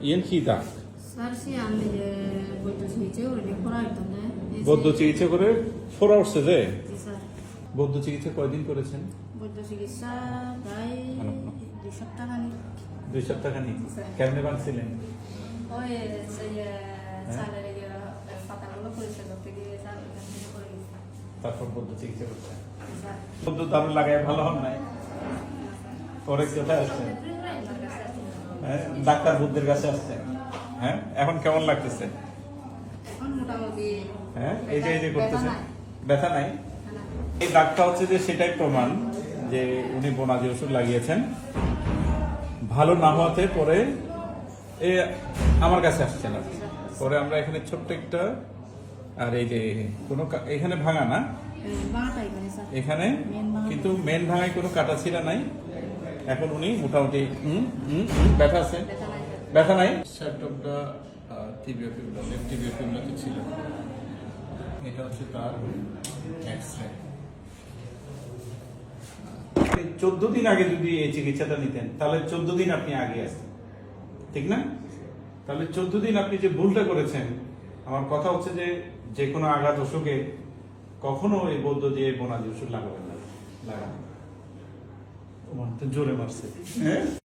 Yen কি দাগ বৌদ্ধ চিকিৎসা করে ফোড়া উঠছে যে বৌদ্ধ চিকিৎসা কয়দিন করেছেন? বৌদ্ধ চিকিৎসা প্রায় 2 সপ্তাহ খানিক। কেমনে বাঁধছিলেন? ওই চালের পাতাগুলো পরিষ্কার করতে গিয়ে তারপর বৌদ্ধ চিকিৎসা করছেন। বৌদ্ধ দারুণ লাগায় ভালো হন নাই? পরে কোথায় আসছেন? ডাক্তার বুদ্ধের কাছে আসছেন। হ্যাঁ, এখন কেমন লাগতেছে? এখন মোটামুটি হ্যাঁ, এই যে করতেছে, ব্যথা নাই। এই দাগটা হচ্ছে যে সেটাই প্রমাণ যে উনি বোনাজি ওষুধ লাগিয়েছেন, ভালো না হওয়াতে পরে আমার কাছে আসছেন আর কি। পরে আমরা এখানে ছোট্ট একটা, আর এই যে কোনো এখানে ভাঙা না, এখানে কিন্তু মেন ভাঙায় কোনো কাটা ছিঁড়া নাই। এখন উনি মোটামুটি ব্যথা আছে, ব্যথা নাই। সেপ্টমটা টিবিয়া ফিবুলা, লেফট টিবিয়া ফিবুলাতে ছিল। এটা হচ্ছে তার এক্স-রে। 14 দিন আগে যদি এই চিকিৎসাটা নিতেন তাহলে 14 দিন আপনি আগে আসতেন, ঠিক না? তাহলে 14 দিন আপনি যে ভুলটা করেছেন, আমার কথা হচ্ছে যে কোনো আঘাত অসুখে কখনো এই বৌদ্ধ দিয়ে বোনাজি ওষুধ লাগাবেন না, লাগাবেন। জোরে মারছে। হ্যাঁ।